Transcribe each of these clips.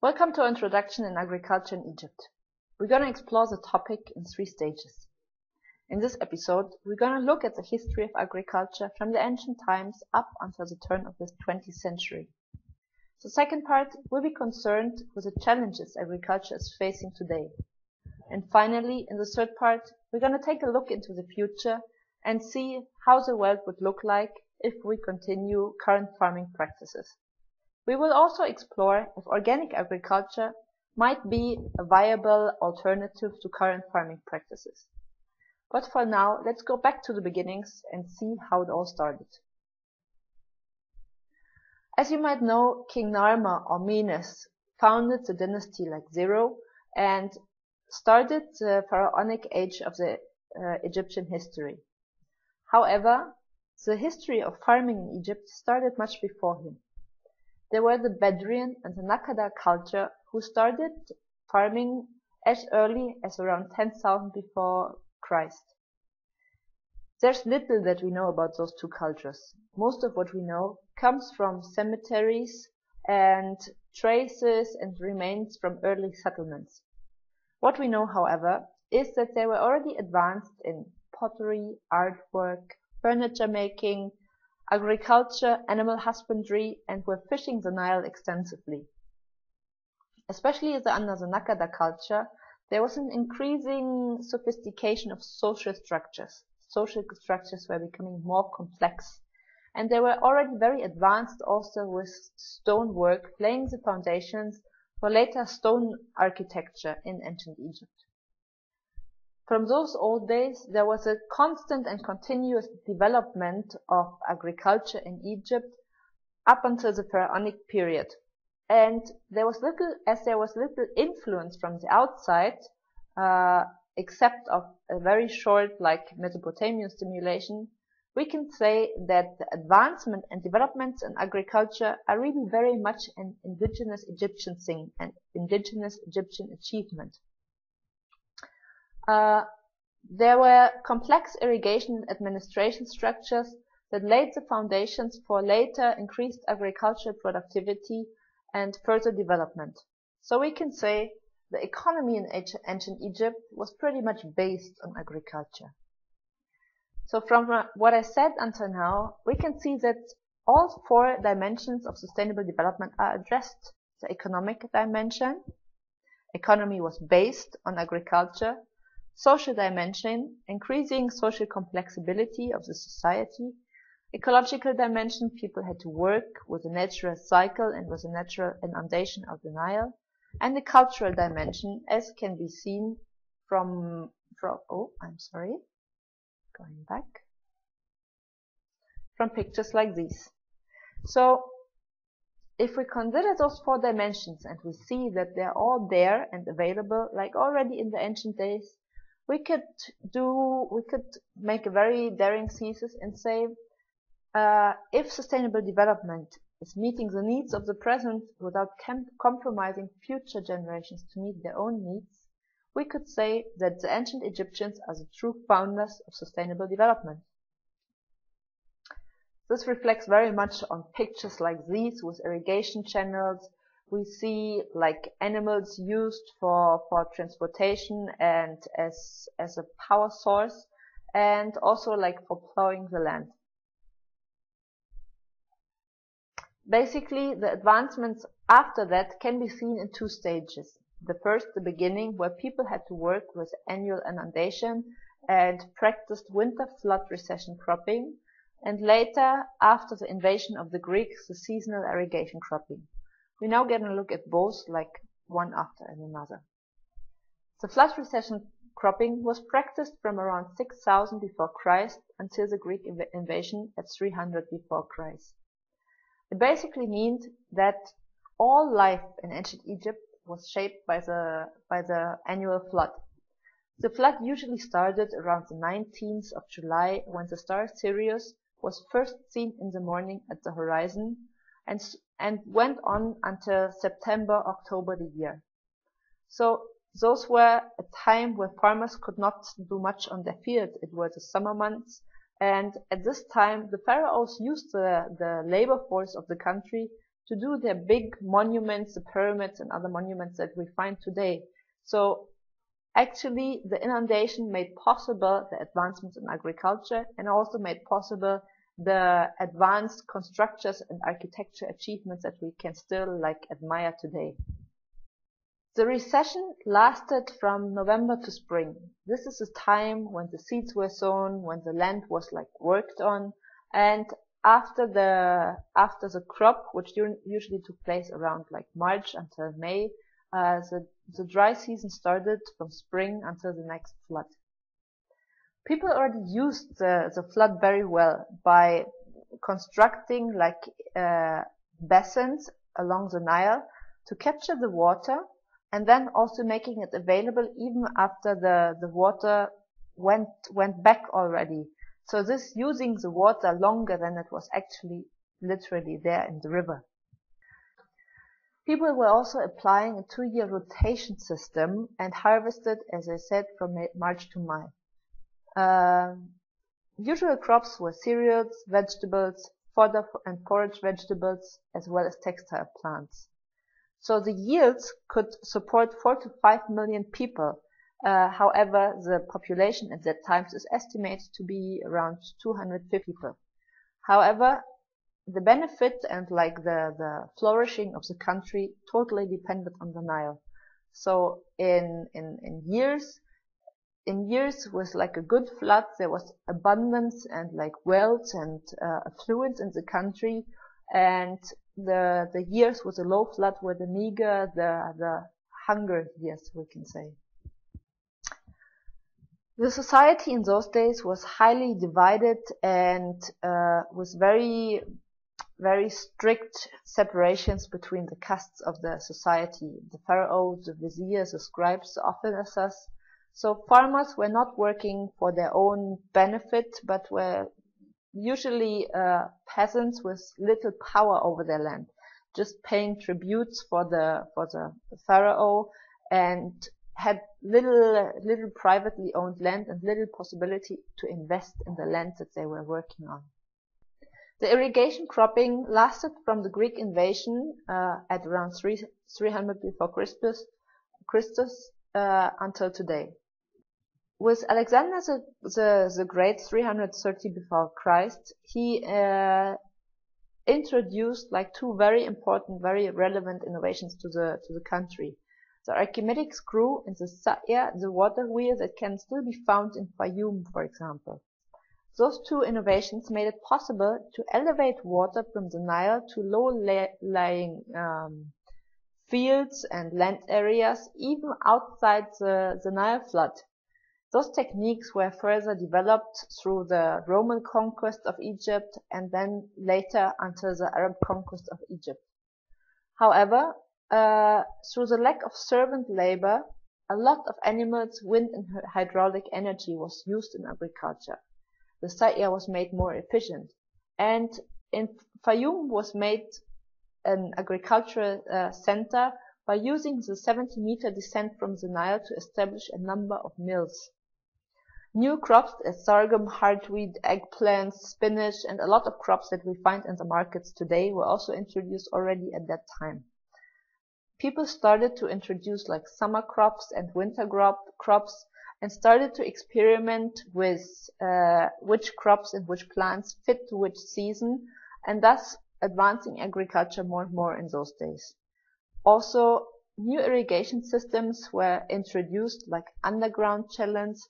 Welcome to our introduction in agriculture in Egypt. We're going to explore the topic in 3 stages. In this episode, we're going to look at the history of agriculture from the ancient times up until the turn of the 20th century. The second part will be concerned with the challenges agriculture is facing today. And finally, in the third part, we're going to take a look into the future and see how the world would look like if we continue current farming practices. We will also explore if organic agriculture might be a viable alternative to current farming practices. But for now, let's go back to the beginnings and see how it all started. As you might know, King Narmer or Menes founded the dynasty like Zero and started the pharaonic age of the Egyptian history. However, the history of farming in Egypt started much before him. There were the Bedouin and the Nakada culture who started farming as early as around 10,000 before Christ. There's little that we know about those two cultures. Most of what we know comes from cemeteries and traces and remains from early settlements. What we know, however, is that they were already advanced in pottery, artwork, furniture making, agriculture, animal husbandry, and were fishing the Nile extensively. Especially under the Nakada culture, there was an increasing sophistication of social structures. Social structures were becoming more complex, and they were already very advanced also with stonework, laying the foundations for later stone architecture in ancient Egypt. From those old days, there was a constant and continuous development of agriculture in Egypt up until the pharaonic period. And there was little influence from the outside, except of a very short, like Mesopotamian stimulation, we can say that the advancement and developments in agriculture are really very much an indigenous Egyptian thing, an indigenous Egyptian achievement. There were complex irrigation and administration structures that laid the foundations for later increased agricultural productivity and further development. So we can say the economy in ancient Egypt was pretty much based on agriculture. So from what I said until now, we can see that all 4 dimensions of sustainable development are addressed. The economic dimension, economy was based on agriculture. Social dimension, increasing social complexity of the society. Ecological dimension, people had to work with the natural cycle and with the natural inundation of the Nile. And the cultural dimension, as can be seen from pictures like these. So, if we consider those 4 dimensions and we see that they're all there and available, like already in the ancient days, we could make a very daring thesis and say, if sustainable development is meeting the needs of the present without compromising future generations to meet their own needs, we could say that the ancient Egyptians are the true founders of sustainable development. This reflects very much on pictures like these with irrigation channels. We see like animals used for transportation and as a power source, and also like for plowing the land. Basically, the advancements after that can be seen in 2 stages. The first, the beginning, where people had to work with annual inundation and practiced winter flood recession cropping, and later, after the invasion of the Greeks, the seasonal irrigation cropping. We now get a look at both like one after another. The flood recession cropping was practiced from around 6000 before Christ until the Greek invasion at 300 before Christ. It basically means that all life in ancient Egypt was shaped by the annual flood. The flood usually started around the 19th of July when the star Sirius was first seen in the morning at the horizon and went on until September, October the year. So those were a time where farmers could not do much on their field. It were the summer months, and at this time the pharaohs used the labor force of the country to do their big monuments, the pyramids and other monuments that we find today. So actually the inundation made possible the advancements in agriculture and also made possible the advanced constructures and architecture achievements that we can still admire today. The recession lasted from November to spring. This is the time when the seeds were sown, when the land was worked on, and after the crop, which usually took place around March until May, the dry season started from spring until the next flood. People already used the flood very well by constructing basins along the Nile to capture the water, and then also making it available even after the water went back already. So this using the water longer than it was actually literally there in the river. People were also applying a 2-year rotation system and harvested, as I said, from March to May. Usual crops were cereals, vegetables, fodder and forage vegetables, as well as textile plants. So the yields could support 4 to 5 million people. However, the population at that time is estimated to be around 250 people. However, the benefit and the flourishing of the country totally depended on the Nile. So in years with a good flood, there was abundance and wealth and affluence in the country, and the years with a low flood were the meager, the hunger years, we can say. The society in those days was highly divided and with very, very strict separations between the castes of the society, the pharaohs, the viziers, the scribes, the officers. So farmers were not working for their own benefit, but were usually peasants with little power over their land, just paying tributes for the pharaoh, and had little privately owned land and little possibility to invest in the land that they were working on. The irrigation cropping lasted from the Greek invasion at around 300 before Christus until today. With Alexander the Great, 330 before Christ, he introduced 2 very important, very relevant innovations to the country. The Archimedes screw and the Sa'ya, the water wheel that can still be found in Fayum, for example. Those 2 innovations made it possible to elevate water from the Nile to low-lying fields and land areas, even outside the Nile flood. Those techniques were further developed through the Roman conquest of Egypt and then later until the Arab conquest of Egypt. However, through the lack of servant labor, a lot of animals, wind and hydraulic energy was used in agriculture. The Sa'ya was made more efficient, and in Fayum was made an agricultural center by using the 70-meter descent from the Nile to establish a number of mills. New crops as sorghum, hardwheat, eggplants, spinach, and a lot of crops that we find in the markets today were also introduced already at that time. People started to introduce summer crops and winter crops and started to experiment with which crops and which plants fit to which season, and thus advancing agriculture more and more in those days. Also, new irrigation systems were introduced underground channels,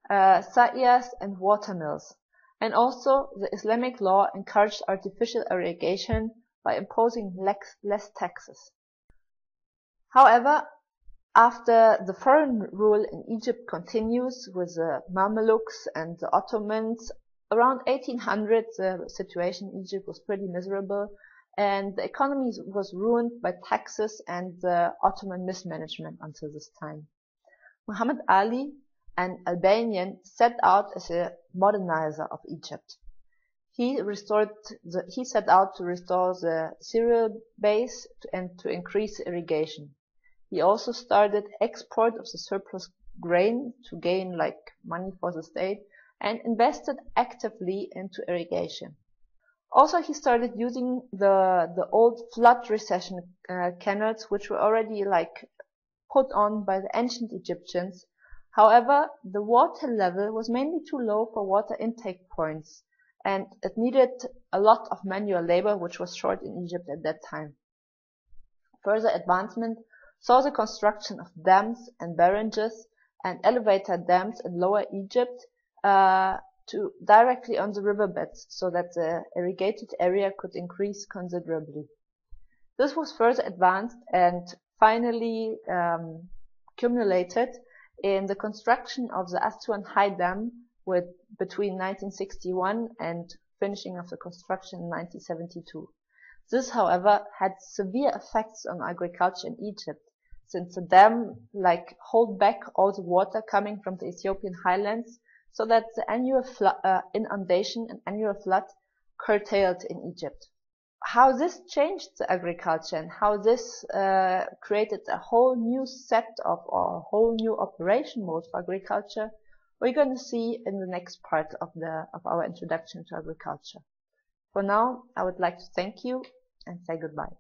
sa'yas and water mills. And also, the Islamic law encouraged artificial irrigation by imposing less taxes. However, after the foreign rule in Egypt continues with the Mamelukes and the Ottomans, around 1800 the situation in Egypt was pretty miserable, and the economy was ruined by taxes and the Ottoman mismanagement until this time. Muhammad Ali, an Albanian, set out as a modernizer of Egypt. He set out to restore the cereal base and to increase irrigation. He also started export of the surplus grain to gain money for the state, and invested actively into irrigation. Also, he started using the old flood recession canals, which were already like put on by the ancient Egyptians. However, the water level was mainly too low for water intake points, and it needed a lot of manual labor, which was short in Egypt at that time. Further advancement saw the construction of dams and barrages and elevator dams in Lower Egypt to directly on the riverbeds, so that the irrigated area could increase considerably. This was further advanced and finally accumulated in the construction of the Aswan High Dam between 1961 and finishing of the construction in 1972. This, however, had severe effects on agriculture in Egypt, since the dam hold back all the water coming from the Ethiopian highlands, so that the annual inundation and annual flood curtailed in Egypt. How this changed the agriculture and how this created a whole new set of or a whole new operation mode for agriculture, we're going to see in the next part of our introduction to agriculture. For now, I would like to thank you and say goodbye.